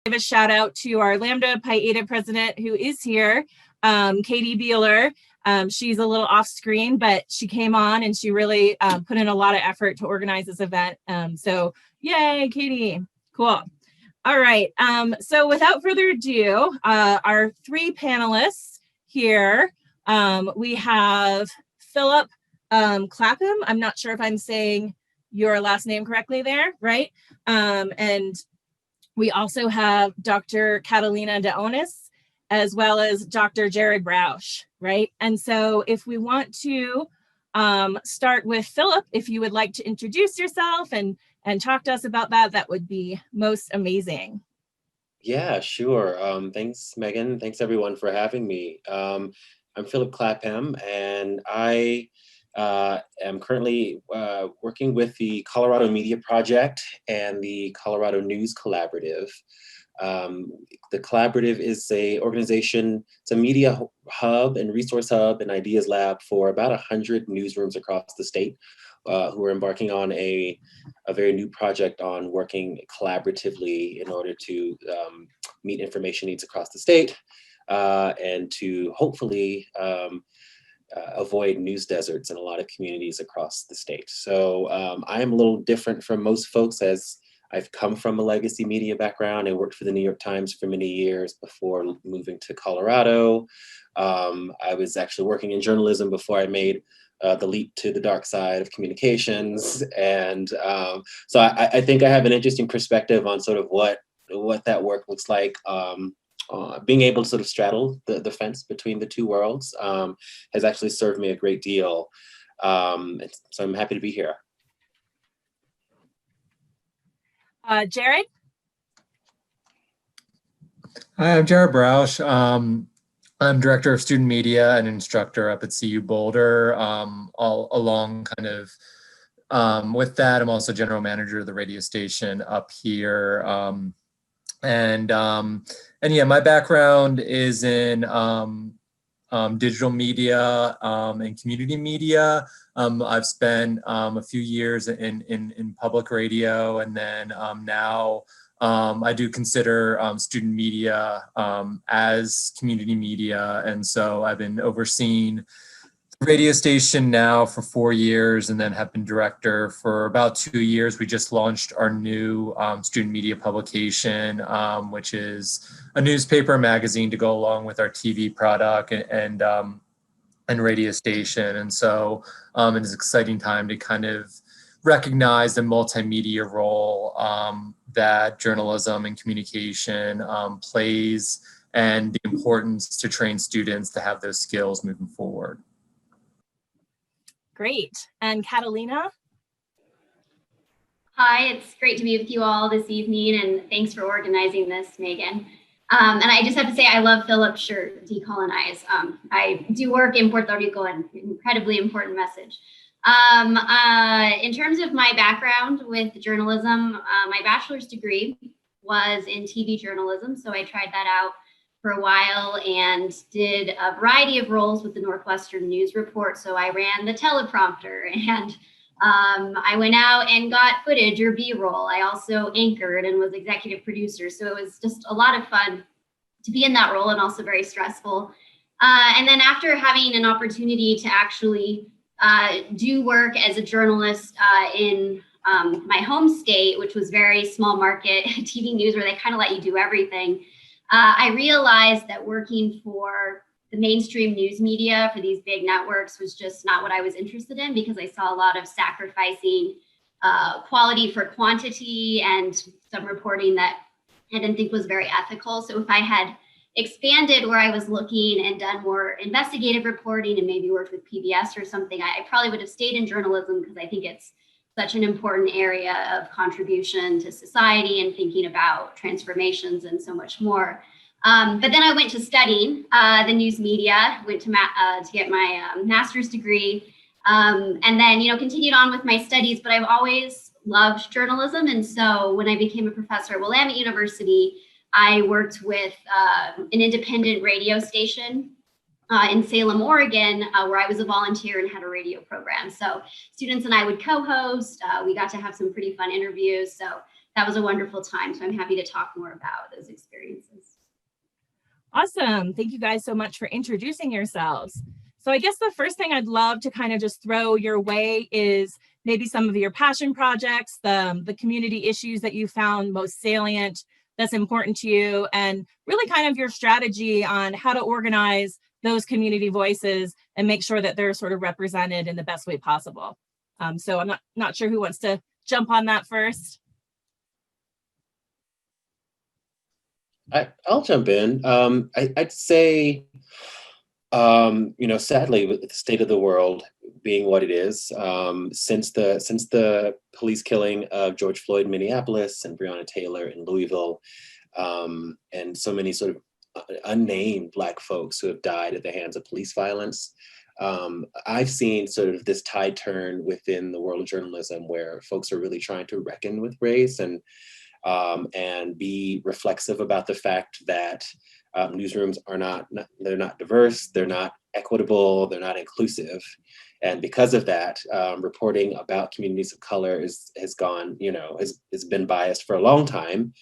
give a shout out to our Lambda Pi Eta president who is here, Katie Beeler. She's a little off screen, but she came on and she really put in a lot of effort to organize this event. So yay, Katie, cool. All right, so without further ado, our three panelists here, we have Philip Clapham. I'm not sure if I'm saying your last name correctly there, right? And we also have Dr. Catelina de Onis, as well as Dr. Jared Brownish, right? And so if we want to start with Philip, if you would like to introduce yourself and talk to us about that, that would be most amazing. Yeah, sure. Thanks, Megan. Thanks everyone for having me. I'm Philip Clapham, and I am currently working with the Colorado Media Project and the Colorado News Collaborative. The collaborative is a organization, it's a media hub and resource hub and ideas lab for about 100 newsrooms across the state who are embarking on a very new project on working collaboratively in order to meet information needs across the state and to hopefully avoid news deserts in a lot of communities across the state. So I am a little different from most folks, as I've come from a legacy media background. I worked for the New York Times for many years before moving to Colorado. I was actually working in journalism before I made the leap to the dark side of communications. And so I think I have an interesting perspective on sort of what that work looks like. Being able to sort of straddle the fence between the two worlds has actually served me a great deal. So I'm happy to be here. Jared? Hi, I'm Jared Brownish. I'm Director of Student Media and Instructor up at CU Boulder. All along kind of with that, I'm also General Manager of the radio station up here. And yeah, my background is in digital media and community media. I've spent a few years in public radio, and then now I do consider student media as community media. And so I've been overseeing the radio station now for 4 years, and then have been director for about 2 years. We just launched our new student media publication, which is a newspaper and magazine to go along with our TV product and radio station. And so it's an exciting time to kind of recognize the multimedia role that journalism and communication plays, and the importance to train students to have those skills moving forward. Great. And Catelina? Hi, it's great to be with you all this evening, and thanks for organizing this, Megan. And I just have to say, I love Philip's shirt, Decolonize. I do work in Puerto Rico, an incredibly important message. In terms of my background with journalism, my bachelor's degree was in TV journalism, so I tried that out for a while and did a variety of roles with the Northwestern News Report. So I ran the teleprompter, and I went out and got footage or B-roll. I also anchored and was executive producer. So it was just a lot of fun to be in that role, and also very stressful. And then after having an opportunity to actually do work as a journalist in my home state, which was very small market TV news, where they kind of let you do everything, I realized that working for the mainstream news media for these big networks was just not what I was interested in, because I saw a lot of sacrificing quality for quantity, and some reporting that I didn't think was very ethical. So if I had expanded where I was looking and done more investigative reporting and maybe worked with PBS or something, I probably would have stayed in journalism, because I think it's such an important area of contribution to society and thinking about transformations and so much more. But then I went to studying the news media, went to get my master's degree, and then continued on with my studies. But I've always loved journalism, and so when I became a professor at Willamette University, I worked with an independent radio station in Salem, Oregon, where I was a volunteer and had a radio program. So students and I would co-host. We got to have some pretty fun interviews. So that was a wonderful time. So I'm happy to talk more about those experiences. Awesome. Thank you guys so much for introducing yourselves. So I guess the first thing I'd love to kind of just throw your way is maybe some of your passion projects, the community issues that you found most salient, that's important to you, and really kind of your strategy on how to organize those community voices and make sure that they're sort of represented in the best way possible. So I'm not sure who wants to jump on that first. I'll jump in. I'd say, sadly, with the state of the world being what it is, since the police killing of George Floyd in Minneapolis and Breonna Taylor in Louisville, and so many sort of unnamed Black folks who have died at the hands of police violence, I've seen sort of this tide turn within the world of journalism where folks are really trying to reckon with race and be reflexive about the fact that newsrooms are they're not diverse, they're not equitable, they're not inclusive. And because of that, reporting about communities of color has been biased for a long time.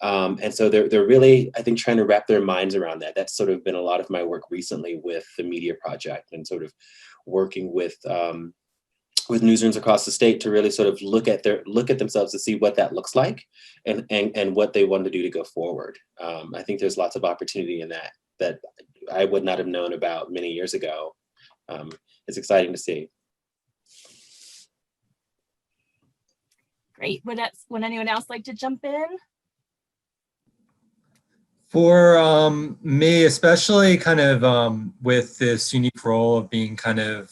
And so they're really, I think, trying to wrap their minds around that. That's sort of been a lot of my work recently with the Media Project and sort of working with newsrooms across the state to really sort of look at themselves to see what that looks like and what they want to do to go forward. I think there's lots of opportunity in that I would not have known about many years ago. It's exciting to see. Great. Would anyone else like to jump in? For me, especially kind of with this unique role of being kind of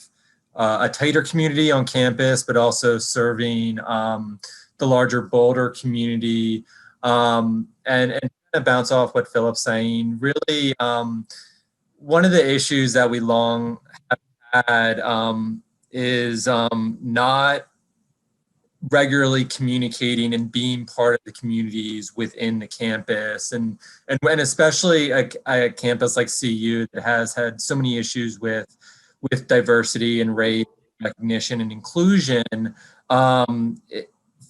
a tighter community on campus, but also serving the larger Boulder community, and kind of bounce off what Philip's saying. Really, one of the issues that we long have had is not regularly communicating and being part of the communities within the campus, and especially a campus like CU that has had so many issues with diversity and race recognition and inclusion.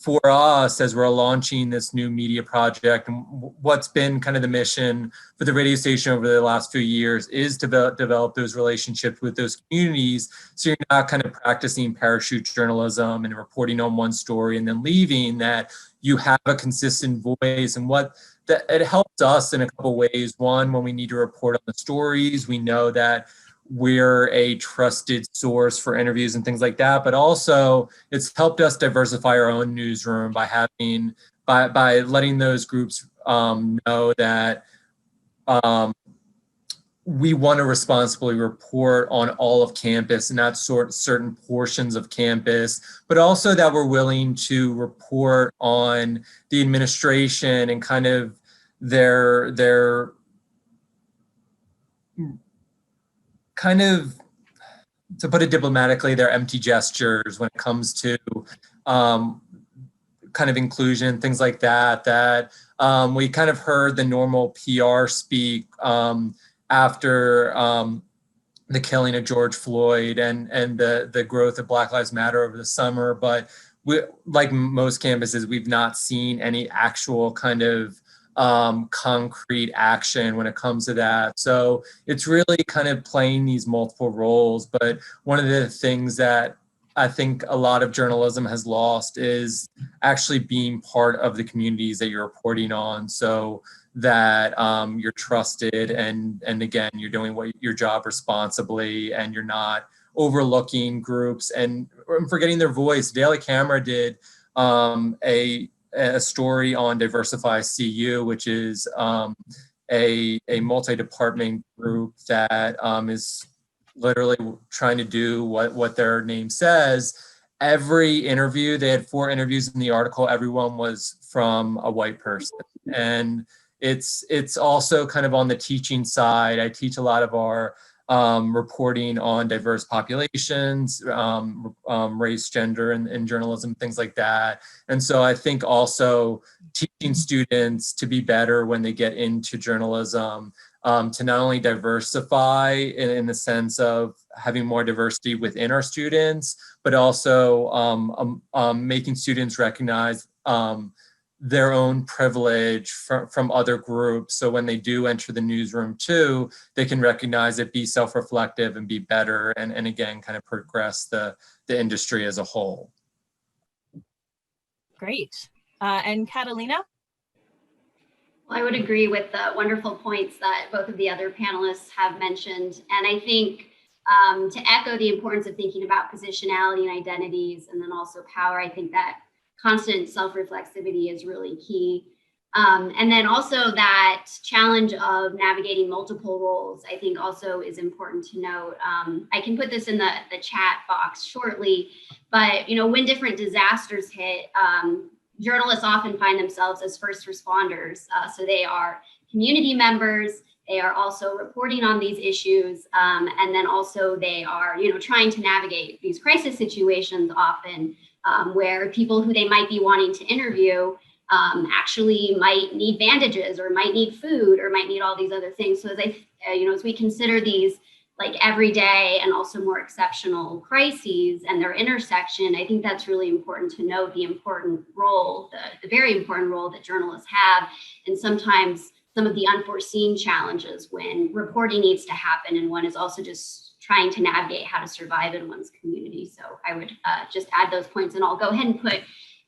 For us, as we're launching this new media project, and what's been kind of the mission for the radio station over the last few years is to develop those relationships with those communities, so you're not kind of practicing parachute journalism and reporting on one story and then leaving, that you have a consistent voice. And it helps us in a couple ways. One, when we need to report on the stories, we know that we're a trusted source for interviews and things like that, but also it's helped us diversify our own newsroom by letting those groups know that we want to responsibly report on all of campus and not certain portions of campus, but also that we're willing to report on the administration and kind of their kind of, to put it diplomatically, they're empty gestures when it comes to kind of inclusion, things like that, we kind of heard the normal PR speak after the killing of George Floyd and the growth of Black Lives Matter over the summer. But we, like most campuses, we've not seen any actual kind of concrete action when it comes to that. So it's really kind of playing these multiple roles. But one of the things that I think a lot of journalism has lost is actually being part of the communities that you're reporting on, so that you're trusted and again, you're doing your job responsibly and you're not overlooking groups and forgetting their voice. Daily Camera did a story on Diversify CU, which is a multi-department group that is literally trying to do what their name says. Every interview, they had 4 interviews in the article, everyone was from a white person. And it's also kind of on the teaching side. I teach a lot of our reporting on diverse populations, race, gender, and journalism, things like that. And so I think also teaching students to be better when they get into journalism, to not only diversify in the sense of having more diversity within our students, but also making students recognize their own privilege from other groups. So when they do enter the newsroom too, they can recognize it, be self-reflective, and be better, and again, kind of progress the industry as a whole. Great. And Catalina? I would agree with the wonderful points that both of the other panelists have mentioned. And I think to echo the importance of thinking about positionality and identities, and then also power, I think that constant self-reflexivity is really key. And then also that challenge of navigating multiple roles, I think also is important to note. I can put this in the chat box shortly, but when different disasters hit, journalists often find themselves as first responders. So they are community members, they are also reporting on these issues, and then also they are trying to navigate these crisis situations often, where people who they might be wanting to interview actually might need bandages or might need food or might need all these other things. So as we consider these like everyday and also more exceptional crises and their intersection, I think that's really important to note the important role, the very important role that journalists have, and sometimes some of the unforeseen challenges when reporting needs to happen and one is also just trying to navigate how to survive in one's community. So I would just add those points, and I'll go ahead and put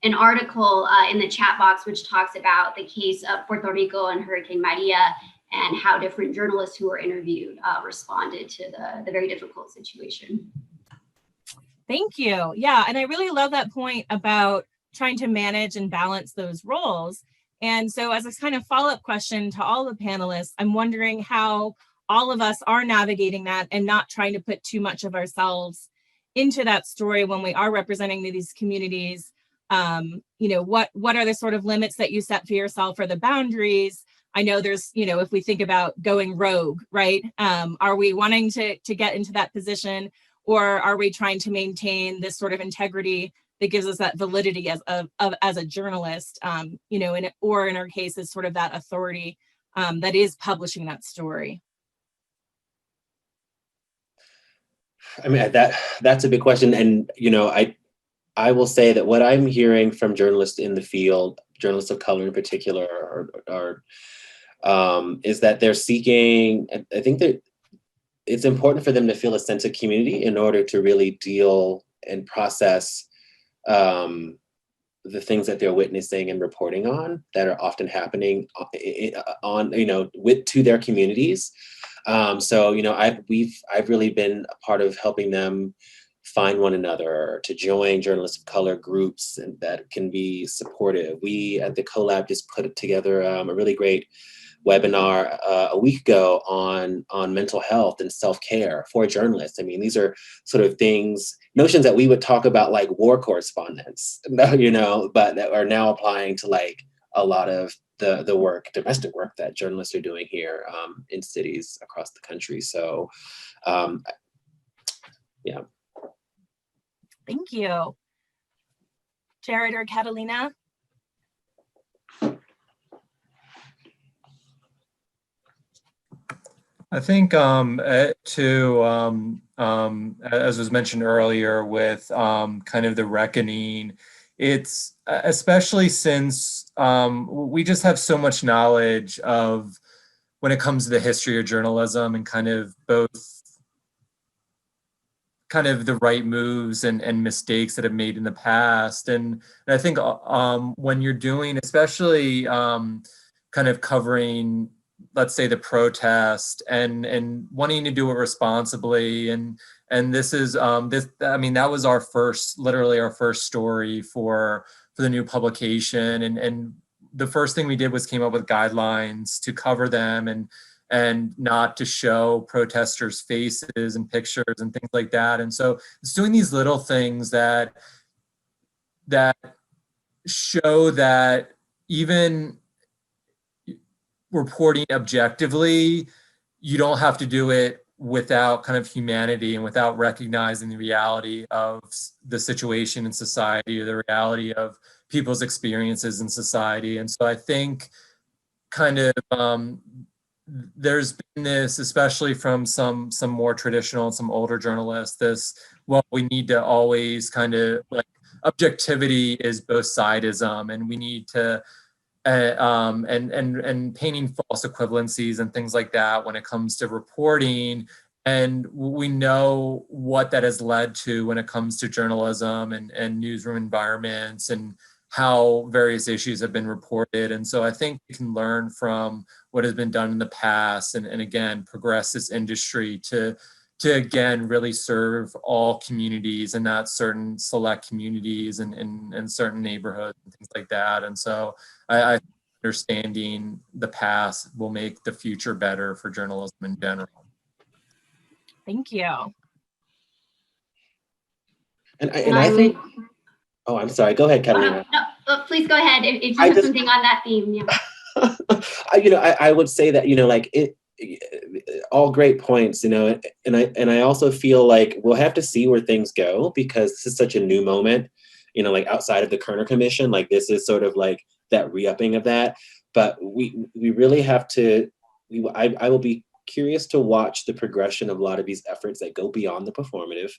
an article in the chat box which talks about the case of Puerto Rico and Hurricane Maria and how different journalists who were interviewed responded to the very difficult situation. Thank you. Yeah, and I really love that point about trying to manage and balance those roles. And so as a kind of follow-up question to all the panelists, I'm wondering how all of us are navigating that and not trying to put too much of ourselves into that story when we are representing these communities. What are the sort of limits that you set for yourself, or the boundaries? I know there's, if we think about going rogue, right? Are we wanting to get into that position, or are we trying to maintain this sort of integrity that gives us that validity as a journalist, or in our case is sort of that authority that is publishing that story? I mean, that's a big question. And, I will say that what I'm hearing from journalists in the field, journalists of color in particular, is that they're seeking, I think that it's important for them to feel a sense of community in order to really deal and process the things that they're witnessing and reporting on that are often happening to their communities. So I've really been a part of helping them find one another, to join journalists of color groups and that can be supportive. We at the CoLab just put together a really great webinar a week ago on mental health and self-care for journalists. I mean, these are sort of notions that we would talk about like war correspondence, but that are now applying to like a lot of the domestic work that journalists are doing here in cities across the country. So, yeah. Thank you. Jared or Catalina? I think as was mentioned earlier with kind of the reckoning, it's especially since we just have so much knowledge of when it comes to the history of journalism and kind of both kind of the right moves and mistakes that have made in the past. And I think when you're doing, especially kind of covering, let's say, the protest and wanting to do it responsibly. And this is, that was literally our first story for the new publication. And the first thing we did was came up with guidelines to cover them and not to show protesters' faces and pictures and things like that. And so it's doing these little things that show that even reporting objectively, you don't have to do it without kind of humanity and without recognizing the reality of the situation in society or the reality of people's experiences in society. And so I think kind of there's been this, especially from some more traditional, some older journalists, we need to always kind of like objectivity is both sidism, and we need to and painting false equivalencies and things like that when it comes to reporting. And we know what that has led to when it comes to journalism and newsroom environments and how various issues have been reported. And so I think we can learn from what has been done in the past and again, progress this industry to again, really serve all communities and not certain select communities and certain neighborhoods and things like that. And so I understanding the past will make the future better for journalism in general. Thank you. And I think, oh, I'm sorry. Go ahead, Catelina. No, please go ahead. If you have something on that theme, yeah. I would say that, like all great points, and I also feel like we'll have to see where things go because this is such a new moment, like outside of the Kerner Commission, like this is sort of like that re-upping of that. But we really have to, I will be curious to watch the progression of a lot of these efforts that go beyond the performative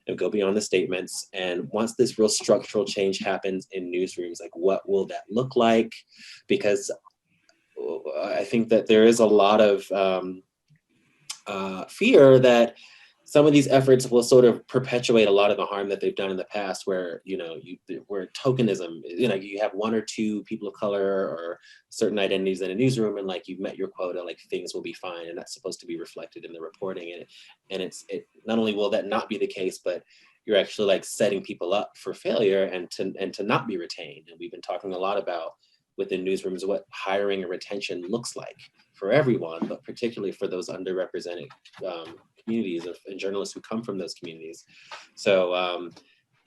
and go beyond the statements. And once this real structural change happens in newsrooms, like what will that look like? Because I think that there is a lot of fear that some of these efforts will sort of perpetuate a lot of the harm that they've done in the past, where where tokenism, you have one or two people of color or certain identities in a newsroom, and like you've met your quota, like things will be fine, and that's supposed to be reflected in the reporting. And it not only will that not be the case, but you're actually like setting people up for failure and to not be retained. And we've been talking a lot about within newsrooms what hiring and retention looks like for everyone, but particularly for those underrepresented communities and journalists who come from those communities. So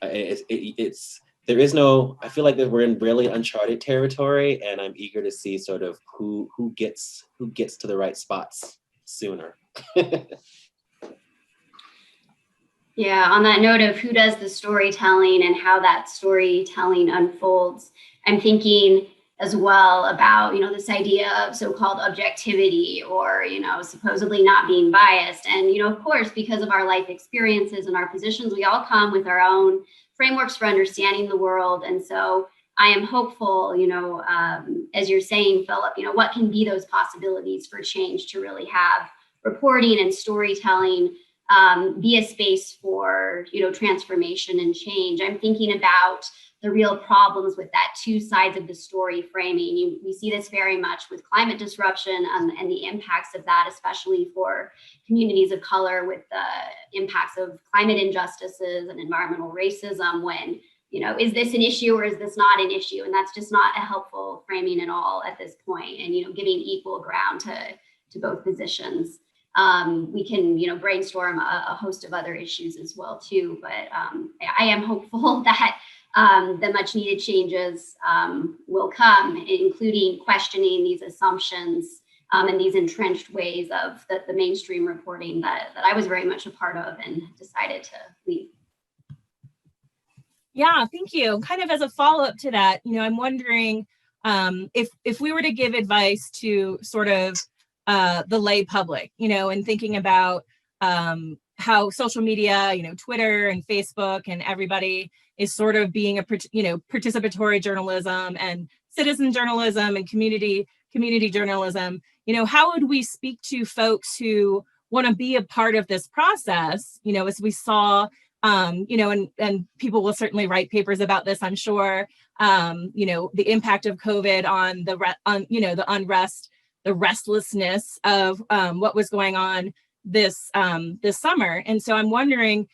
there is no, I feel like that we're in really uncharted territory, and I'm eager to see sort of who gets to the right spots sooner. Yeah, on that note of who does the storytelling and how that storytelling unfolds, I'm thinking as well about, this idea of so-called objectivity or, supposedly not being biased. And, of course, because of our life experiences and our positions, we all come with our own frameworks for understanding the world. And so I am hopeful, as you're saying, Philip, what can be those possibilities for change to really have reporting and storytelling be a space for, transformation and change. I'm thinking about the real problems with that two sides of the story framing. We see this very much with climate disruption and the impacts of that, especially for communities of color, with the impacts of climate injustices and environmental racism when, is this an issue or is this not an issue? And that's just not a helpful framing at all at this point. And, giving equal ground to both positions. We can, brainstorm a host of other issues as well too. But I am hopeful that the much needed changes will come, including questioning these assumptions and these entrenched ways of the mainstream reporting that I was very much a part of and decided to leave. Yeah, thank you. Kind of as a follow-up to that, I'm wondering if we were to give advice to sort of the lay public, and thinking about how social media, Twitter and Facebook and everybody is sort of being a, participatory journalism and citizen journalism and community journalism, how would we speak to folks who want to be a part of this process, as we saw, and people will certainly write papers about this, I'm sure, the impact of COVID on the unrest, the restlessness of what was going on this summer. And so I'm wondering,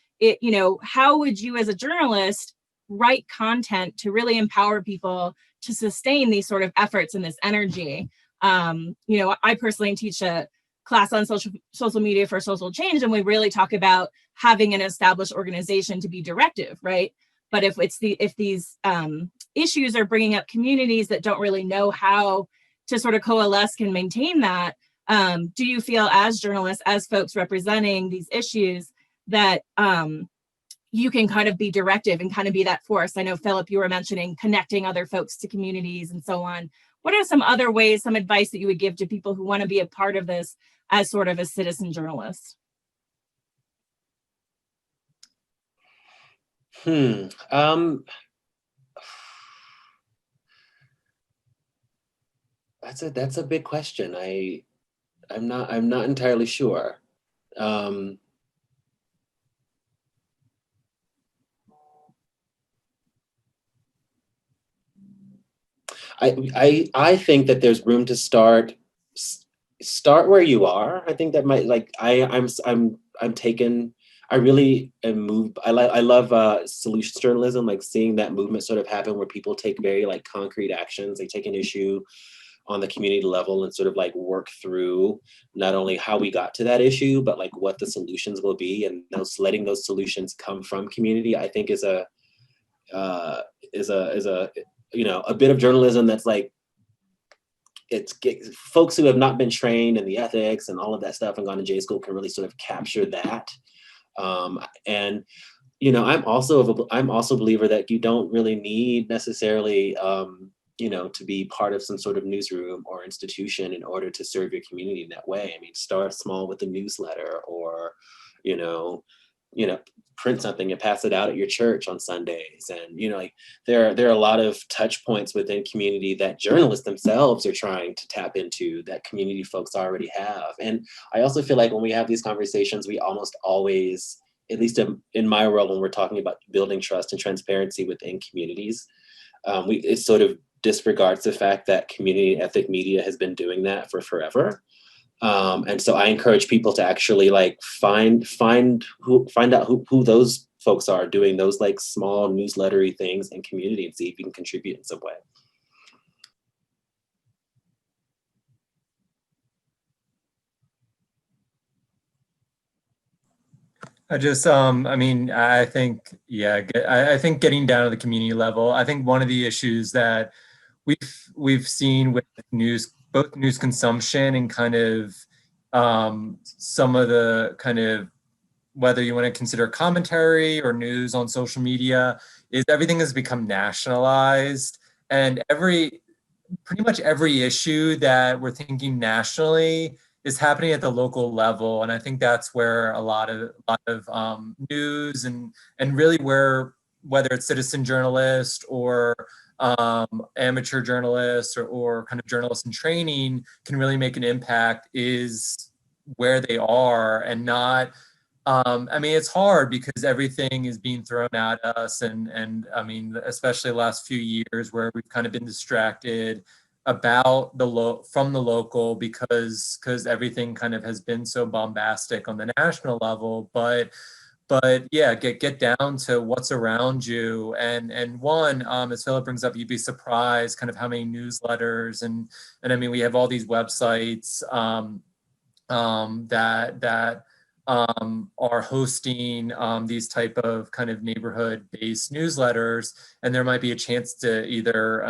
how would you as a journalist write content to really empower people to sustain these sort of efforts and this energy? I personally teach a class on social media for social change, and we really talk about having an established organization to be directive, right? But if these issues are bringing up communities that don't really know how to sort of coalesce and maintain that, do you feel as journalists, as folks representing these issues, that you can kind of be directive and kind of be that force? I know, Philip, you were mentioning connecting other folks to communities and so on. What are some other ways, some advice that you would give to people who want to be a part of this as sort of a citizen journalist? That's a big question. I'm not entirely sure. I think that there's room to start where you are. I think that might like I'm taken. I really am moved. I love solutions journalism, like seeing that movement sort of happen where people take very like concrete actions. They take an issue on the community level and sort of like work through not only how we got to that issue, but like what the solutions will be, and letting those solutions come from community. I think is a a bit of journalism that's like folks who have not been trained in the ethics and all of that stuff and gone to J school can really sort of capture that. And I'm also a believer that you don't really need necessarily to be part of some sort of newsroom or institution in order to serve your community in that way. I mean, start small with a newsletter, or print something and pass it out at your church on Sundays. And like there are a lot of touch points within community that journalists themselves are trying to tap into that community folks already have. And I also feel like when we have these conversations, we almost always, at least in my world, when we're talking about building trust and transparency within communities, it sort of disregards the fact that community ethic media has been doing that for forever. And so I encourage people to actually like find out who those folks are doing those like small newslettery things in community and see if you can contribute in some way. I think, I think getting down to the community level, I think one of the issues that we've seen with both news consumption and kind of some of the kind of, whether you want to consider commentary or news on social media, is everything has become nationalized, and pretty much every issue that we're thinking nationally is happening at the local level. And I think that's where a lot of news and really whether it's citizen journalist or amateur journalists or kind of journalists in training can really make an impact is where they are, and not it's hard because everything is being thrown at us, and especially the last few years where we've kind of been distracted about from the local because everything kind of has been so bombastic on the national level. But yeah, get down to what's around you, and one, as Philip brings up, you'd be surprised kind of how many newsletters and we have all these websites that are hosting these type of kind of neighborhood-based newsletters, and there might be a chance to either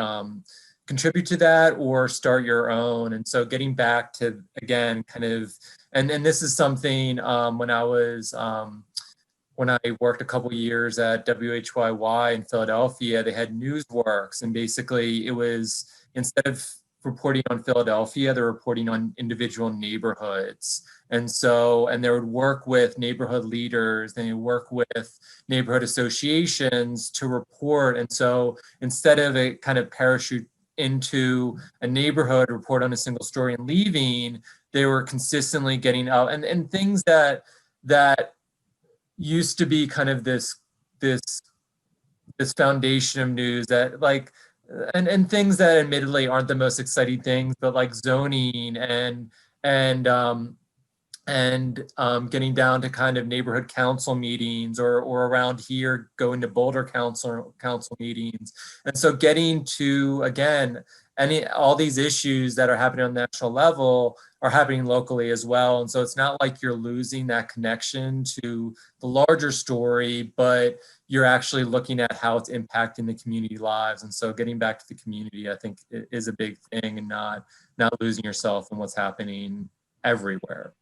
contribute to that or start your own. And so getting back to, again, kind of, and this is something when I worked a couple years at WHYY in Philadelphia, they had Newsworks, and basically it was, instead of reporting on Philadelphia, they're reporting on individual neighborhoods. And they would work with neighborhood leaders, they would work with neighborhood associations to report. And so instead of a kind of parachute into a neighborhood, report on a single story and leaving, they were consistently getting out and things that used to be kind of this foundation of news that like, and things that admittedly aren't the most exciting things, but like zoning and getting down to kind of neighborhood council meetings, or around here going to Boulder council meetings. And so getting to, again, all these issues that are happening on the national level are happening locally as well. And so it's not like you're losing that connection to the larger story, but you're actually looking at how it's impacting the community lives. And so getting back to the community, I think, is a big thing, and not losing yourself in what's happening everywhere.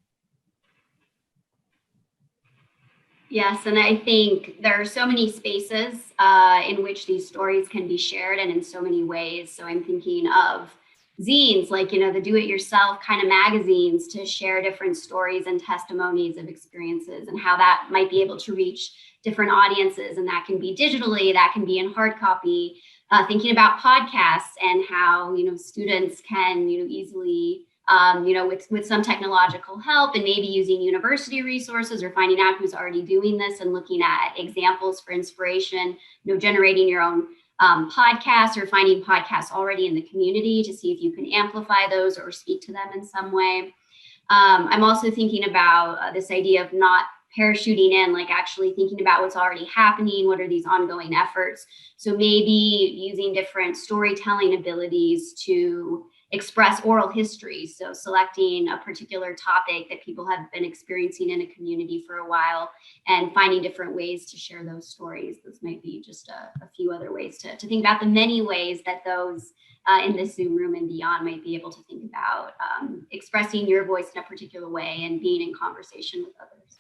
Yes, and I think there are so many spaces in which these stories can be shared, and in so many ways. So I'm thinking of zines, like, you know, the do-it-yourself kind of magazines to share different stories and testimonies of experiences and how that might be able to reach different audiences. And that can be digitally, that can be in hard copy. Thinking about podcasts and how, you know, students can, you know, easily, you know, with some technological help and maybe using university resources or finding out who's already doing this and looking at examples for inspiration, you know, generating your own podcasts or finding podcasts already in the community to see if you can amplify those or speak to them in some way. I'm also thinking about this idea of not parachuting in, like actually thinking about what's already happening, what are these ongoing efforts. So maybe using different storytelling abilities to express oral history. So selecting a particular topic that people have been experiencing in a community for a while and finding different ways to share those stories. Those might be just a few other ways to think about the many ways that those in this Zoom room and beyond might be able to think about expressing your voice in a particular way and being in conversation with others.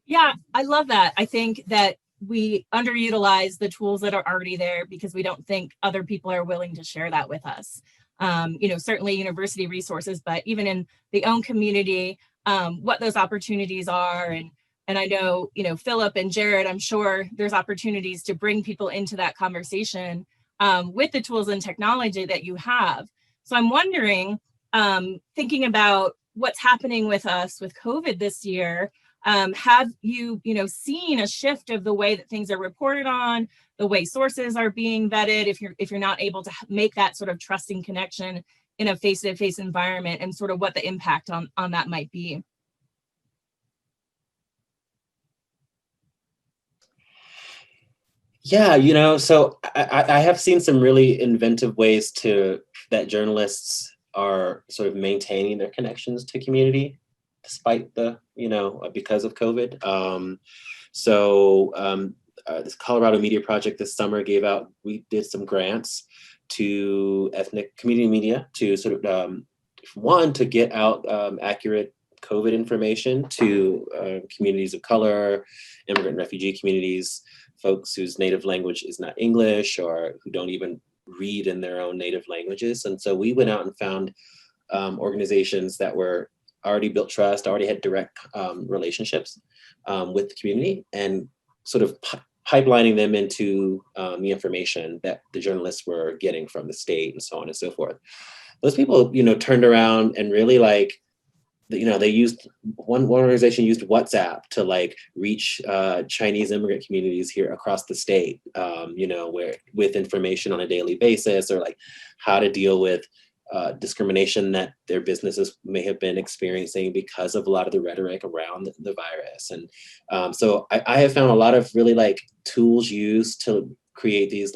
Yeah, I love that. I think that we underutilize the tools that are already there because we don't think other people are willing to share that with us. You know, certainly university resources, but even in the own community, what those opportunities are. And I know, you know, Philip and Jared, I'm sure there's opportunities to bring people into that conversation with the tools and technology that you have. So I'm wondering, thinking about what's happening with us with COVID this year, have you, you know, seen a shift of the way that things are reported on, the way sources are being vetted, if you're not able to make that sort of trusting connection in a face-to-face environment, and sort of what the impact on that might be? Yeah, you know, so I have seen some really inventive ways that journalists are sort of maintaining their connections to community despite the, you know, because of COVID. This Colorado Media Project this summer we did some grants to ethnic community media to sort of, one, to get out accurate COVID information to communities of color, immigrant and refugee communities, folks whose native language is not English or who don't even read in their own native languages. And so we went out and found organizations that were already built trust, already had direct relationships with the community, and sort of pipelining them into the information that the journalists were getting from the state and so on and so forth. Those people, you know, turned around and really they used one organization used WhatsApp to like reach Chinese immigrant communities here across the state, you know, with information on a daily basis, or like how to deal with discrimination that their businesses may have been experiencing because of a lot of the rhetoric around the virus. And so I have found a lot of really like tools used to create these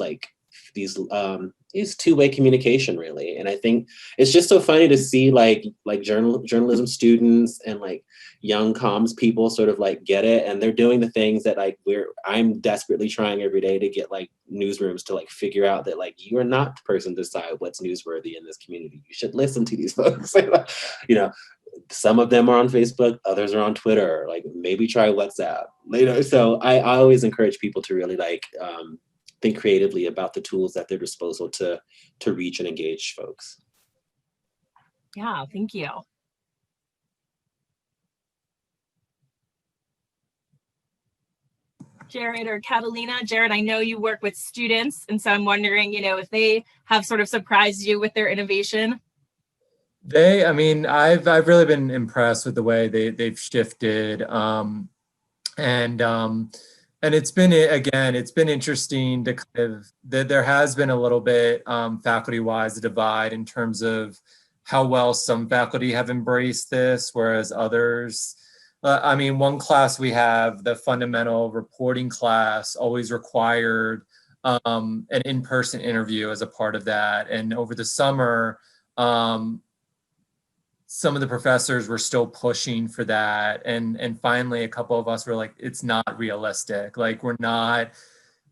two-way communication, really. And I think it's just so funny to see like journalism students and like young comms people sort of like get it, and they're doing the things that like I'm desperately trying every day to get like newsrooms to like figure out that like you are not the person to decide what's newsworthy in this community. You should listen to these folks. You know, some of them are on Facebook, others are on Twitter. Like maybe try WhatsApp. You know, so I always encourage people to really like think creatively about the tools at their disposal to reach and engage folks. Yeah, thank you. Jared or Catelina. Jared, I know you work with students, and so I'm wondering, you know, if they have sort of surprised you with their innovation. I've really been impressed with the way they've shifted, and it's been interesting to kind of there has been a little bit faculty-wise a divide in terms of how well some faculty have embraced this, whereas others. One class we have, the fundamental reporting class, always required an in-person interview as a part of that. And over the summer, some of the professors were still pushing for that. And finally, a couple of us were like, it's not realistic. Like, we're not,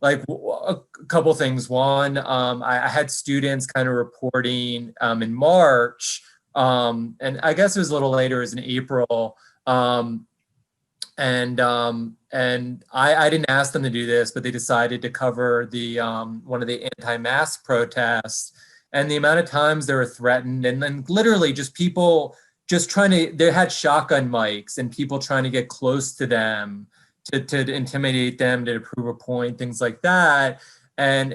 like, a couple things. One, I had students kind of reporting in March, and I guess it was a little later, it was in April. And I didn't ask them to do this, but they decided to cover the one of the anti-mask protests. and the amount of times they were threatened, and then literally just people just they had shotgun mics and people trying to get close to them to intimidate them, to prove a point, things like that. And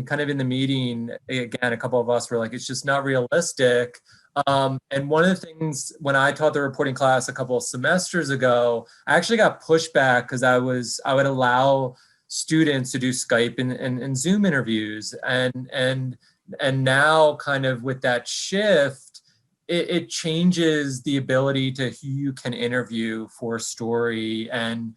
kind of in the meeting, again, a couple of us were like, it's just not realistic. And one of the things when I taught the reporting class a couple of semesters ago, I actually got pushback because I would allow students to do Skype and Zoom interviews. And now kind of with that shift, it changes the ability to who you can interview for a story and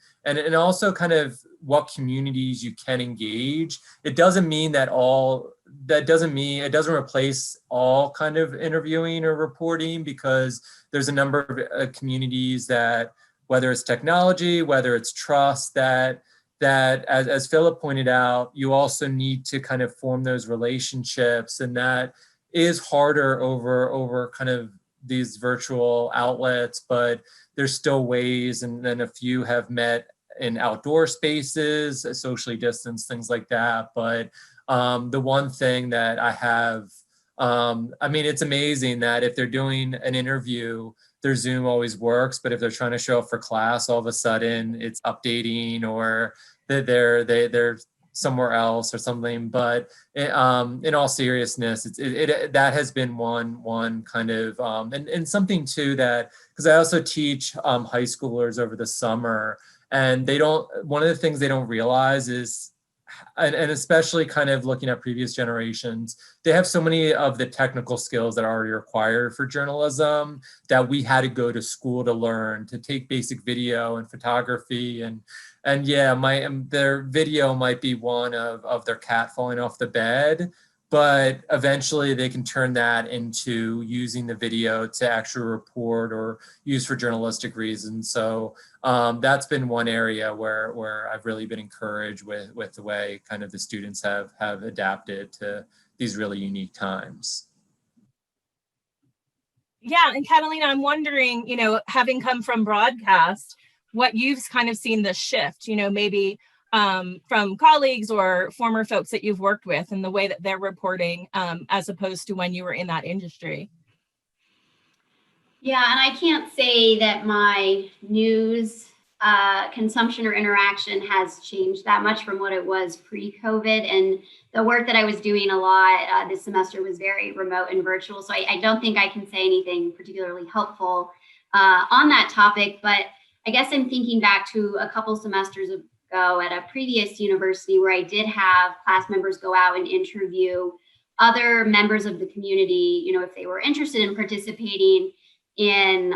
also kind of what communities you can engage. It doesn't mean it doesn't replace all kind of interviewing or reporting, because there's a number of communities that, whether it's technology, whether it's trust, that as Philip pointed out, you also need to kind of form those relationships, and that is harder over kind of these virtual outlets, but there's still ways, and then a few have met in outdoor spaces, socially distanced, things like that. But the one thing that I have, I mean, it's amazing that if they're doing an interview, their Zoom always works, but if they're trying to show up for class, all of a sudden it's updating, or they're somewhere else or something. But in all seriousness, that has been one kind of, and something too that, because I also teach high schoolers over the summer, and one of the things they don't realize is, and especially kind of looking at previous generations, they have so many of the technical skills that are already required for journalism that we had to go to school to learn, to take basic video and photography. And yeah, their video might be one of their cat falling off the bed, but eventually they can turn that into using the video to actually report or use for journalistic reasons. So that's been one area where I've really been encouraged with the way kind of the students have adapted to these really unique times. Yeah, and Catelina, I'm wondering, having come from broadcast, what you've kind of seen the shift, maybe from colleagues or former folks that you've worked with, and the way that they're reporting as opposed to when you were in that industry. Yeah, and I can't say that my news consumption or interaction has changed that much from what it was pre-COVID. And the work that I was doing a lot this semester was very remote and virtual. So I don't think I can say anything particularly helpful on that topic. But I guess I'm thinking back to a couple semesters ago at a previous university where I did have class members go out and interview other members of the community, if they were interested in participating in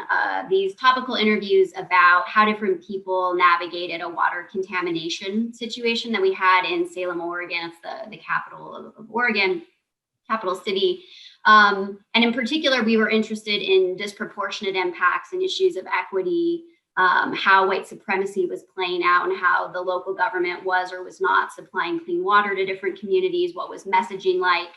these topical interviews about how different people navigated a water contamination situation that we had in Salem, Oregon. It's the capital of Oregon, capital city. And in particular, we were interested in disproportionate impacts and issues of equity, how white supremacy was playing out, and how the local government was or was not supplying clean water to different communities. What was messaging like?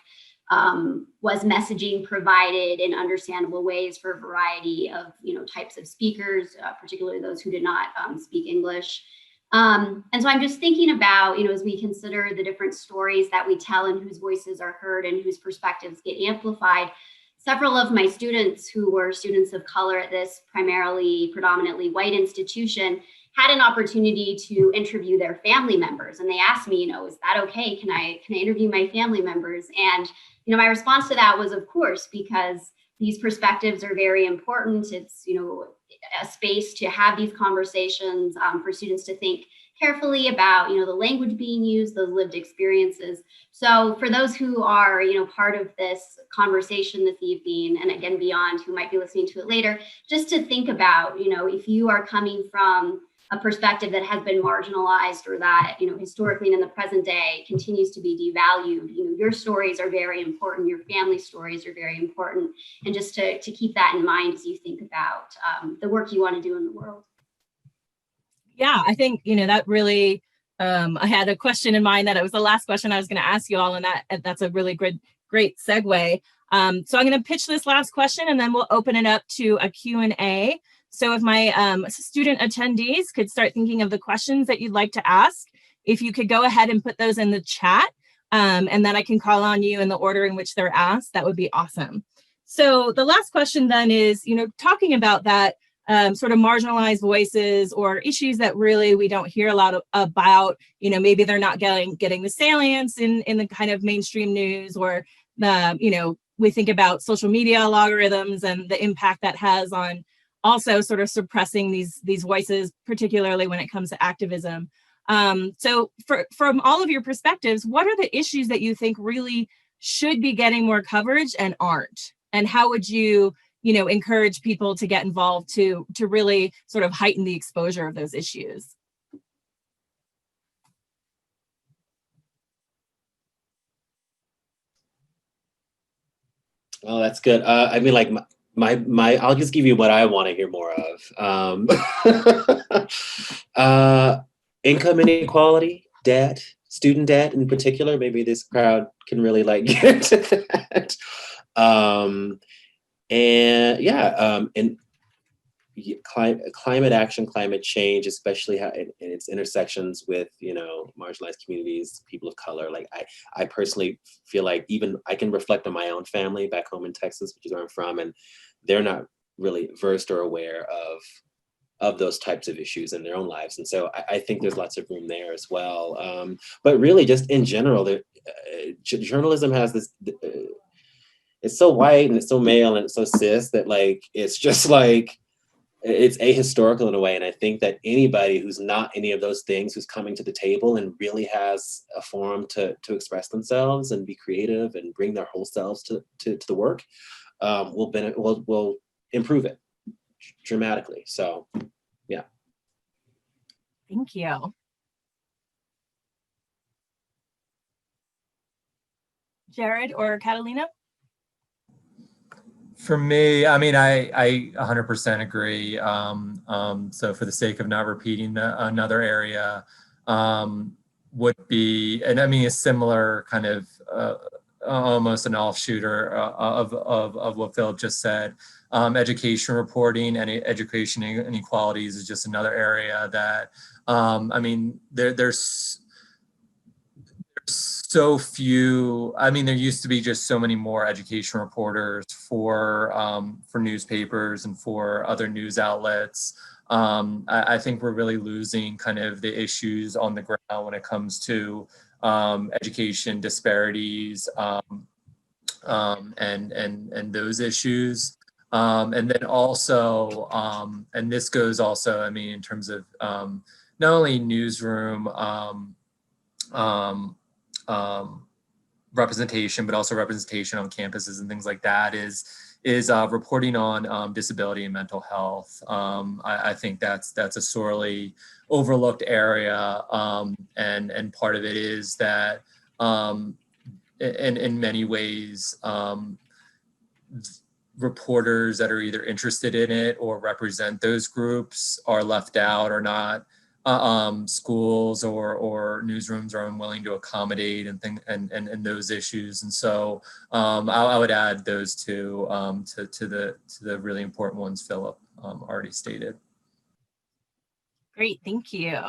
Was messaging provided in understandable ways for a variety of types of speakers, particularly those who did not speak English. And so I'm just thinking about, as we consider the different stories that we tell and whose voices are heard and whose perspectives get amplified, several of my students who were students of color at this predominantly white institution had an opportunity to interview their family members. And they asked me, is that okay? Can I interview my family members? And my response to that was, of course, because these perspectives are very important. It's, a space to have these conversations for students to think carefully about, the language being used, those lived experiences. So for those who are, part of this conversation this evening, and again, beyond, who might be listening to it later, just to think about, if you are coming from a perspective that has been marginalized, or that, historically and in the present day continues to be devalued, your stories are very important, your family stories are very important, and just to keep that in mind as you think about the work you want to do in the world. Yeah, I think, that really, I had a question in mind that it was the last question I was going to ask you all, and that's a really great segue. So I'm going to pitch this last question, and then we'll open it up to a Q&A. So if my student attendees could start thinking of the questions that you'd like to ask, if you could go ahead and put those in the chat. and then I can call on you in the order in which they're asked. That would be awesome. So the last question then is, talking about that sort of marginalized voices or issues that really we don't hear a lot about, maybe they're not getting the salience in the kind of mainstream news, or we think about social media algorithms and the impact that has on also sort of suppressing these voices, particularly when it comes to activism. So from all of your perspectives, what are the issues that you think really should be getting more coverage and aren't? And how would you, encourage people to get involved to really sort of heighten the exposure of those issues? Oh, that's good. I mean, like my I'll just give you what I want to hear more of. Income inequality, debt, student debt in particular. Maybe this crowd can really like get into that. And climate action, climate change, especially how in its intersections with marginalized communities, people of color. Like I personally feel like even I can reflect on my own family back home in Texas, which is where I'm from, and they're not really versed or aware of those types of issues in their own lives. And so I think there's lots of room there as well. But really just in general, journalism has this, it's so white and it's so male and it's so cis that like, it's just like, it's ahistorical in a way. And I think that anybody who's not any of those things, who's coming to the table and really has a forum to express themselves and be creative and bring their whole selves to the work, will improve it dramatically. So, yeah. Thank you. Jared or Catelina? For me, I mean, I 100% agree. So for the sake of not repeating another area, would be, and I mean, a similar kind of almost an offshoot of what Philip just said. Education reporting and education inequalities is just another area that, I mean, there's so few. I mean, there used to be just so many more education reporters for newspapers and for other news outlets. I think we're really losing kind of the issues on the ground when it comes to education disparities and those issues. And then also, and this goes also, I mean, in terms of not only newsroom representation, but also representation on campuses and things like that is reporting on disability and mental health. I think that's a sorely overlooked area, and part of it is that in many ways reporters that are either interested in it or represent those groups are left out or not. Schools or newsrooms are unwilling to accommodate and those issues, and so I would add those two to the really important ones Philip already stated. Great, thank you.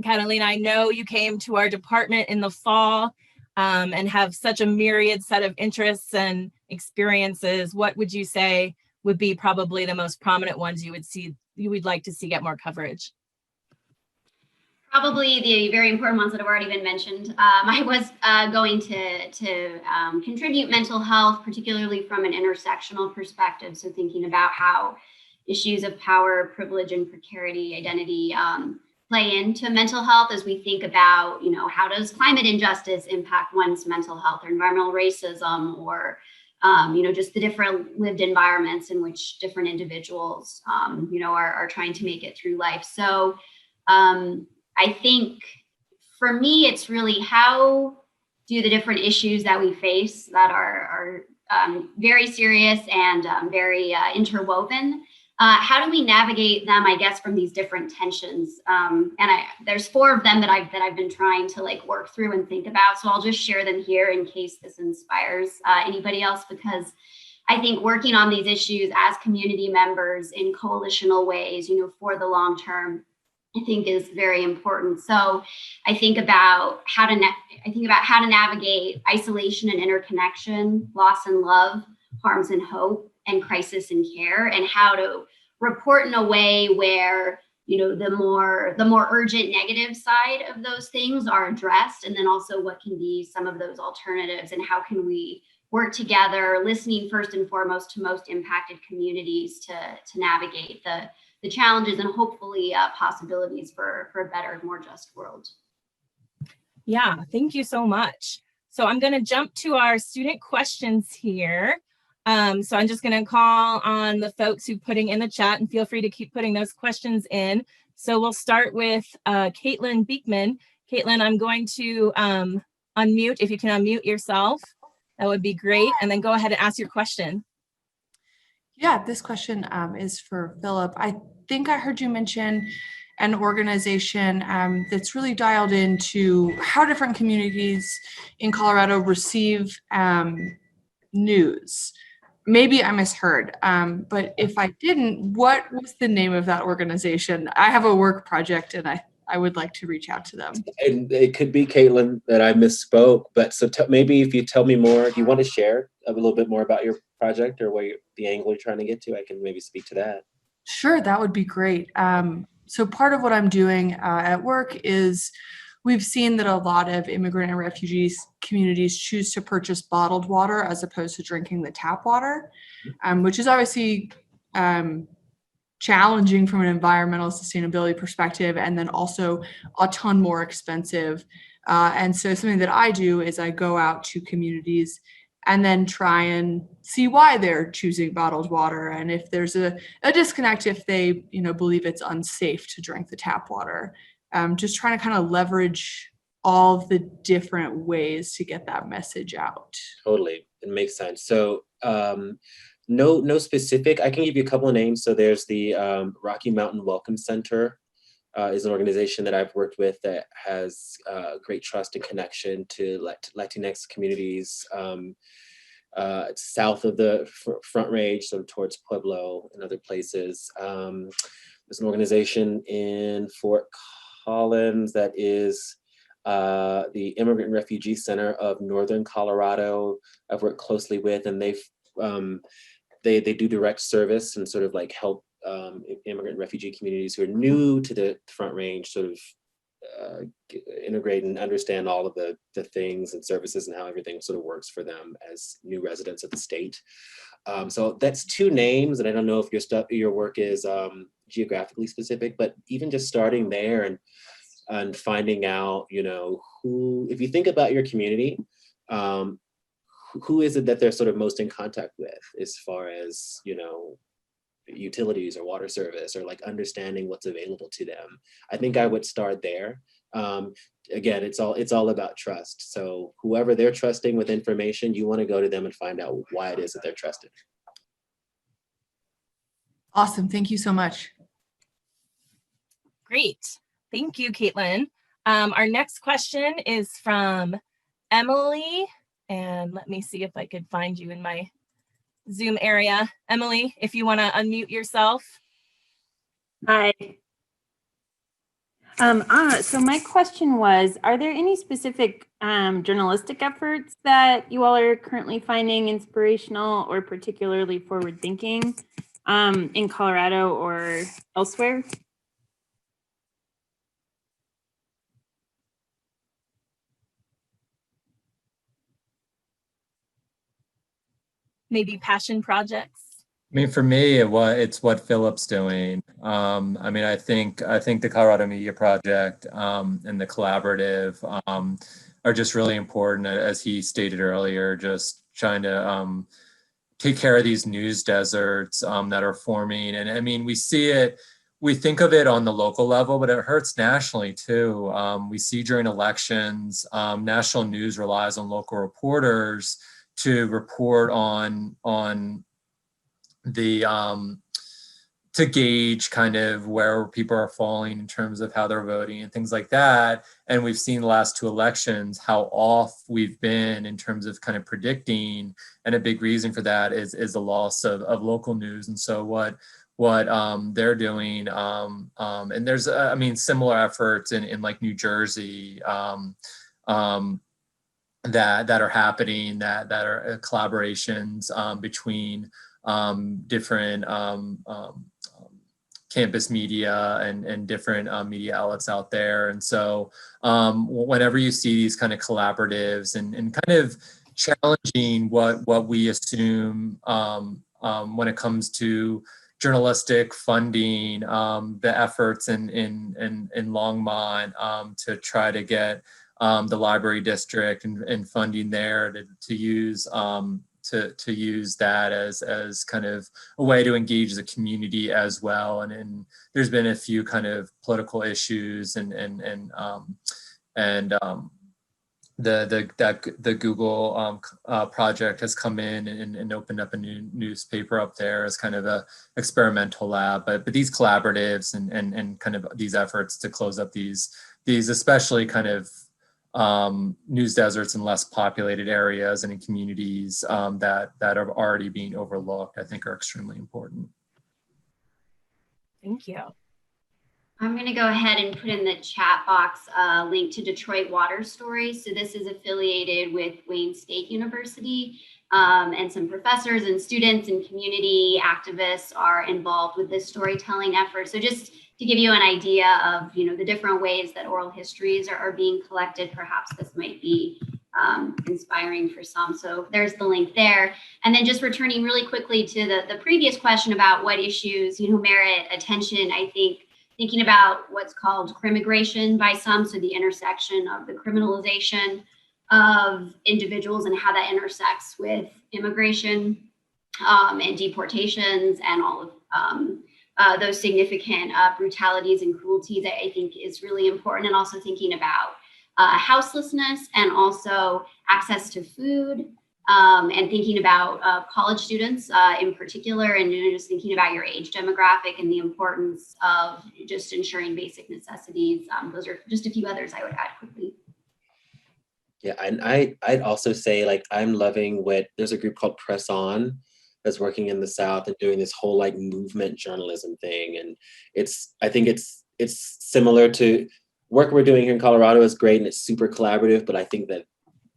Catelina, I know you came to our department in the fall and have such a myriad set of interests and experiences. What would you say would be probably the most prominent ones you would like to see get more coverage? Probably the very important ones that have already been mentioned. I was going to contribute mental health, particularly from an intersectional perspective. So thinking about how issues of power, privilege, and precarity, identity play into mental health as we think about, how does climate injustice impact one's mental health, or environmental racism, or just the different lived environments in which different individuals, are trying to make it through life. So I think for me, it's really how do the different issues that we face that are very serious and very interwoven, how do we navigate them, I guess, from these different tensions? There's 4 of them that I've been trying to work through and think about. So I'll just share them here in case this inspires anybody else, because I think working on these issues as community members in coalitional ways, for the long term, I think is very important. So I think about how to navigate isolation and interconnection, loss and love, harms and hope, and crisis and care, and how to report in a way where the more urgent negative side of those things are addressed, and then also what can be some of those alternatives, and how can we work together, listening first and foremost to most impacted communities to navigate the challenges and hopefully possibilities for a better, more just world. Yeah, thank you so much. So I'm going to jump to our student questions here. So I'm just going to call on the folks who are putting in the chat, and feel free to keep putting those questions in. So we'll start with Caitlin Beekman. Caitlin, I'm going to unmute. If you can unmute yourself, that would be great. And then go ahead and ask your question. Yeah, this question is for Philip. I think I heard you mention an organization that's really dialed into how different communities in Colorado receive news. Maybe I misheard, but if I didn't, what was the name of that organization? I have a work project and I would like to reach out to them. And it could be, Caitlin, that I misspoke, but so maybe if you tell me more, do you want to share a little bit more about your project or the angle you're trying to get to? I can maybe speak to that. Sure, that would be great. So part of what I'm doing at work is we've seen that a lot of immigrant and refugees communities choose to purchase bottled water as opposed to drinking the tap water, which is obviously challenging from an environmental sustainability perspective, and then also a ton more expensive. And so something that I do is I go out to communities and then try and see why they're choosing bottled water, and if there's a disconnect, if they believe it's unsafe to drink the tap water. Just trying to kind of leverage all of the different ways to get that message out. Totally, it makes sense. So no specific. I can give you a couple of names. So there's the Rocky Mountain Welcome Center. Is an organization that I've worked with that has great trust and connection to Latinx communities south of the Front Range, sort of towards Pueblo and other places. There's an organization in Fort Collins that is the Immigrant and Refugee Center of Northern Colorado. I've worked closely with, and they do direct service and sort of like help immigrant and refugee communities who are new to the Front Range sort of integrate and understand all of the things and services and how everything sort of works for them as new residents of the state. So that's two names, and I don't know if your work is geographically specific, but even just starting there and finding out, who, if you think about your community, who is it that they're sort of most in contact with as far as, utilities or water service, or like understanding what's available to them. I think I would start there. Again, it's all about trust. So whoever they're trusting with information, you want to go to them and find out why it is that they're trusted. Awesome. Thank you so much. Great. Thank you, Caitlin. Our next question is from Emily. And let me see if I could find you in my Zoom area. Emily, if you want to unmute yourself. Hi. So my question was, are there any specific journalistic efforts that you all are currently finding inspirational or particularly forward-thinking in Colorado or elsewhere? Maybe passion projects? I mean, for me, it's what Philip's doing. I think the Colorado Media Project and the collaborative are just really important, as he stated earlier, just trying to take care of these news deserts that are forming. And I mean, we see it, we think of it on the local level, but it hurts nationally too. We see during elections, national news relies on local reporters to report on the to gauge kind of where people are falling in terms of how they're voting and things like that. And we've seen the last two elections how off we've been in terms of kind of predicting, and a big reason for that is the loss of local news. And so what they're doing. And there's, I mean, similar efforts in like New Jersey that are happening, that are collaborations between different campus media and different media outlets out there. And so whenever you see these kind of collaboratives and kind of challenging what we assume when it comes to journalistic funding, the efforts in Longmont to try to get the library district and funding there to use to use that as kind of a way to engage the community as well. And there's been a few kind of political issues and the Google project has come in and opened up a new newspaper up there as kind of a experimental lab. But these collaboratives and kind of these efforts to close up these especially kind of news deserts in less populated areas and in communities that are already being overlooked, I think are extremely important. Thank you. I'm going to go ahead and put in the chat box a link to Detroit Water Stories. So this is affiliated with Wayne State University, and some professors and students and community activists are involved with this storytelling effort. So just to give you an idea of, the different ways that oral histories are being collected, perhaps this might be inspiring for some. So there's the link there. And then just returning really quickly to the previous question about what issues, merit attention, I think thinking about what's called crimmigration by some, so the intersection of the criminalization of individuals and how that intersects with immigration and deportations and all of those significant brutalities and cruelties, I think is really important. And also thinking about houselessness and also access to food, and thinking about college students in particular, and just thinking about your age demographic and the importance of just ensuring basic necessities. Those are just a few others I would add quickly. Yeah, and I'd also say, like, I'm loving there's a group called Press On that's working in the South and doing this whole like movement journalism thing. And I think it's similar to work we're doing here in Colorado is great and it's super collaborative, but I think that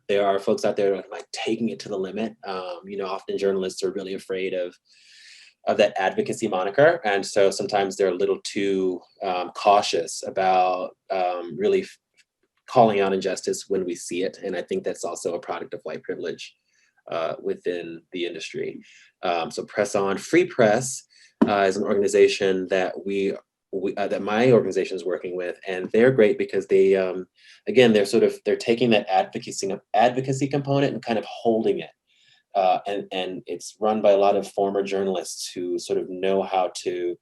there are folks out there like taking it to the limit. Often journalists are really afraid of that advocacy moniker. And so sometimes they're a little too cautious about really calling out injustice when we see it. And I think that's also a product of white privilege within the industry. So Press On. Free Press is an organization that that my organization is working with, and they're great because they, again, they're taking that advocacy component and kind of holding it. And it's run by a lot of former journalists who sort of know how to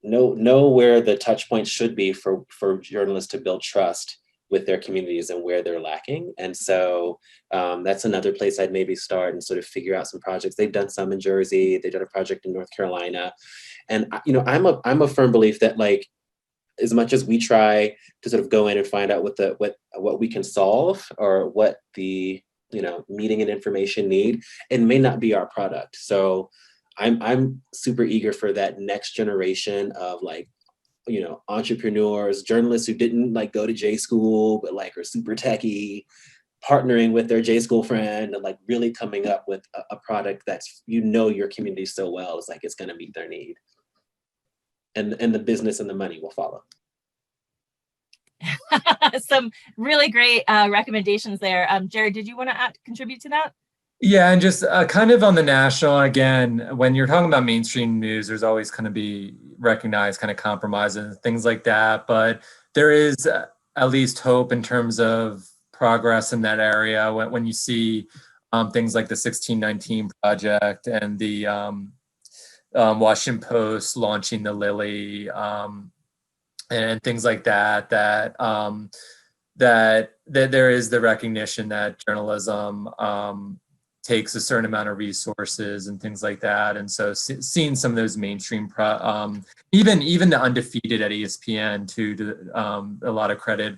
know where the touch points should be for journalists to build trust with their communities and where they're lacking. And so that's another place I'd maybe start and sort of figure out some projects. They've done some in Jersey, they've done a project in North Carolina. And I'm a firm belief that, like, as much as we try to sort of go in and find out what we can solve or what the meeting and information need, it may not be our product. So I'm super eager for that next generation of entrepreneurs, journalists who didn't go to J school, but are super techie, partnering with their J school friend and really coming up with a product that's, your community so well, it's going to meet their need. And the business and the money will follow. Some really great recommendations there. Jared, did you want to contribute to that? Yeah, and just kind of on the national, again, when you're talking about mainstream news, there's always kind of be recognized kind of compromises and things like that. But there is at least hope in terms of progress in that area when you see things like the 1619 Project and the Washington Post launching the Lily and things like that, that there is the recognition that journalism takes a certain amount of resources and things like that. And so seeing some of those mainstream, even the Undefeated at ESPN to a lot of credit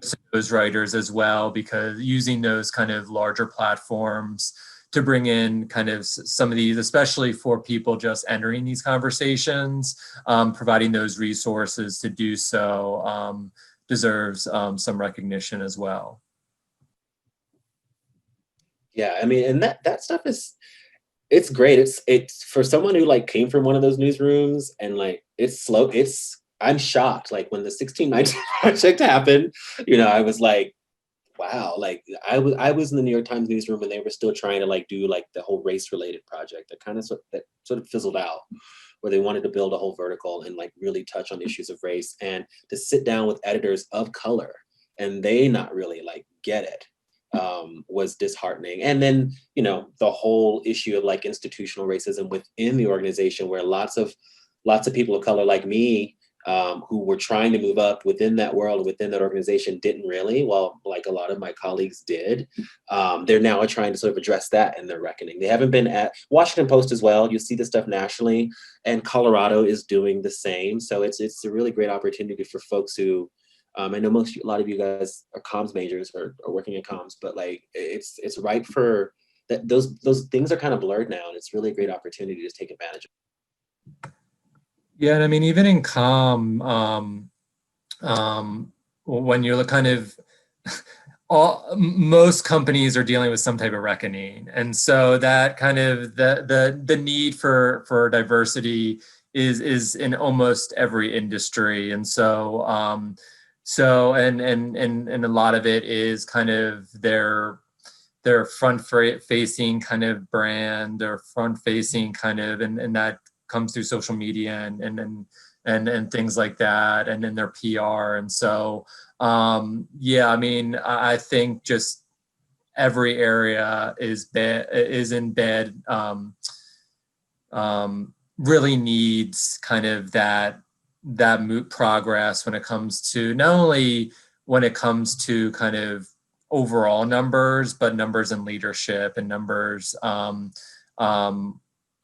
to those writers as well, because using those kind of larger platforms to bring in kind of some of these, especially for people just entering these conversations, providing those resources to do so deserves some recognition as well. Yeah, I mean, and that stuff it's great. It's for someone who like came from one of those newsrooms, and like it's slow. I'm shocked. Like when the 1619 project happened, I was like, wow. Like I was in the New York Times newsroom, and they were still trying to like do like the whole race related project that sort of fizzled out, where they wanted to build a whole vertical and like really touch on issues of race, and to sit down with editors of color and they not really like get it. Was disheartening. And then, the whole issue of like institutional racism within the organization, where lots of people of color like me, who were trying to move up within that world, within that organization, didn't really, well, like a lot of my colleagues did. They're now trying to sort of address that in their reckoning. They haven't been at Washington Post as well. You see this stuff nationally, and Colorado is doing the same. So it's a really great opportunity for folks who, I know a lot of you guys are comms majors or working in comms, but like it's ripe for that. Those things are kind of blurred now, and it's really a great opportunity to take advantage of. Yeah, and I mean, even in comm, when you're kind of most companies are dealing with some type of reckoning, and so that kind of the need for diversity is in almost every industry, and so. And a lot of it is kind of their front-facing kind of brand, their front-facing kind of, and that comes through social media and things like that, and then their PR. And so, yeah, I mean, I think just every area is in bed, really needs kind of that progress when it comes to not only when it comes to kind of overall numbers, but numbers in leadership and numbers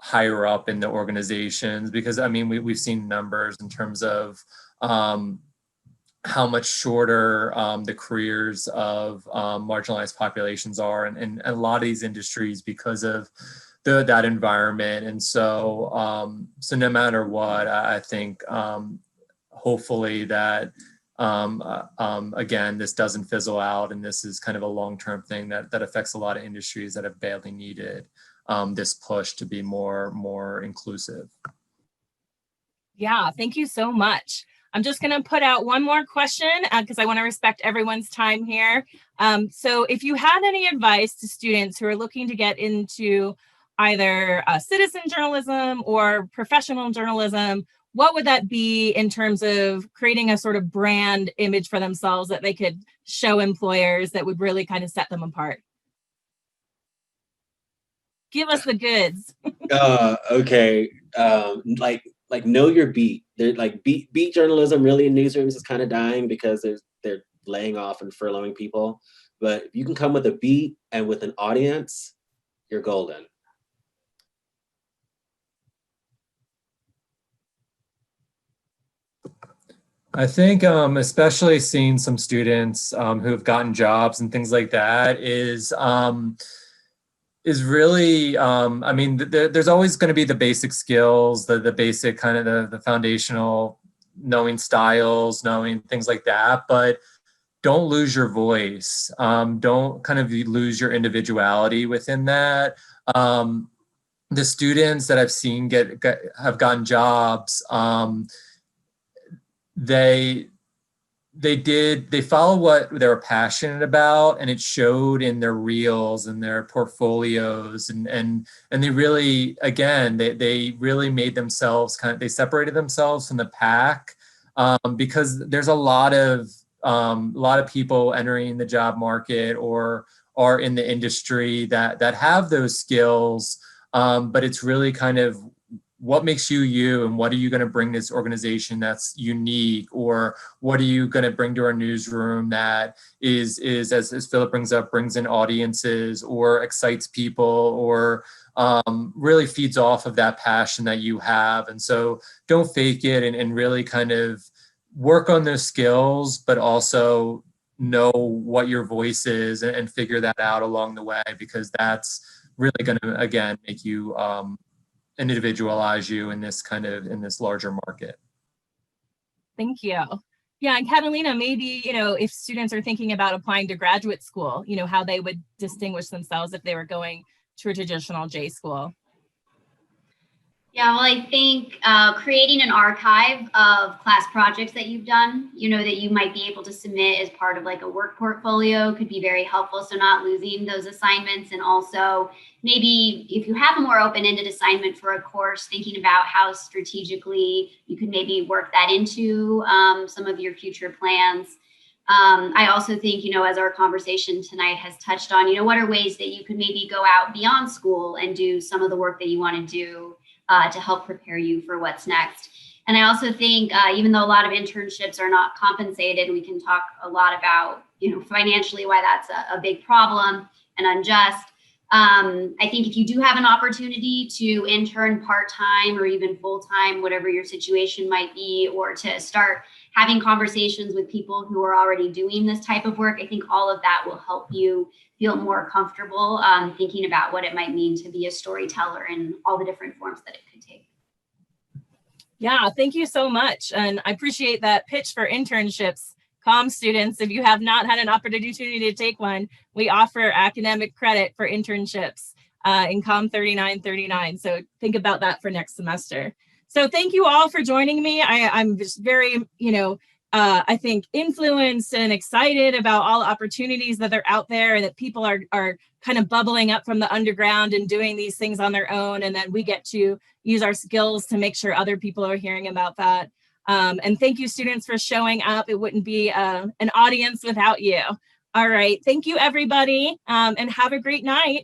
higher up in the organizations. Because I mean, we've seen numbers in terms of how much shorter the careers of marginalized populations are in a lot of these industries because of that environment. And so so no matter what, I think hopefully that again, this doesn't fizzle out, and this is kind of a long-term thing that affects a lot of industries that have badly needed this push to be more inclusive. Yeah, thank you so much. I'm just going to put out one more question because I want to respect everyone's time here. So if you had any advice to students who are looking to get into either citizen journalism or professional journalism, what would that be in terms of creating a sort of brand image for themselves that they could show employers that would really kind of set them apart? Give us the goods. Okay. Like know your beat. They're like beat journalism really in newsrooms is kind of dying because they're laying off and furloughing people. But if you can come with a beat and with an audience, you're golden. I think especially seeing some students who have gotten jobs and things like that is really, I mean, there's always going to be the basic skills, the basic kind of the foundational, knowing styles, knowing things like that, but don't lose your voice. Don't kind of lose your individuality within that. The students that I've seen have gotten jobs, they follow what they were passionate about, and it showed in their reels and their portfolios, and they really, again, they really made themselves they separated themselves from the pack, because there's a lot of people entering the job market or are in the industry that have those skills, but it's really kind of what makes you you, and what are you going to bring this organization that's unique, or what are you going to bring to our newsroom that is as Philip brings in audiences or excites people or really feeds off of that passion that you have. And so don't fake it, and really kind of work on those skills, but also know what your voice is and figure that out along the way, because that's really going to, again, make you individualize you in this larger market. Thank you. Yeah, and Catalina, maybe, if students are thinking about applying to graduate school, how they would distinguish themselves if they were going to a traditional J school. Yeah, well, I think creating an archive of class projects that you've done, that you might be able to submit as part of like a work portfolio could be very helpful. So not losing those assignments, and also maybe if you have a more open-ended assignment for a course, thinking about how strategically you could maybe work that into some of your future plans. I also think, as our conversation tonight has touched on, what are ways that you could maybe go out beyond school and do some of the work that you want to do to help prepare you for what's next. And I also think, even though a lot of internships are not compensated, we can talk a lot about, financially why that's a big problem and unjust. I think if you do have an opportunity to intern part-time or even full-time, whatever your situation might be, or to start having conversations with people who are already doing this type of work, I think all of that will help you feel more comfortable thinking about what it might mean to be a storyteller and all the different forms that it could take. Yeah, thank you so much. And I appreciate that pitch for internships. COM students, if you have not had an opportunity to take one, we offer academic credit for internships in COM 3939. So think about that for next semester. So thank you all for joining me. I'm just very, I think influenced and excited about all the opportunities that are out there, and that people are kind of bubbling up from the underground and doing these things on their own. And then we get to use our skills to make sure other people are hearing about that. And thank you, students, for showing up. It wouldn't be an audience without you. All right. Thank you, everybody, and have a great night.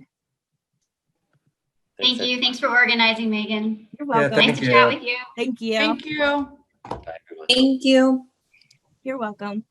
Thank you. Thanks for organizing, Megan. You're welcome. Nice to chat with you. Thank you. Thank you. Bye, everyone. Thank you. You're welcome.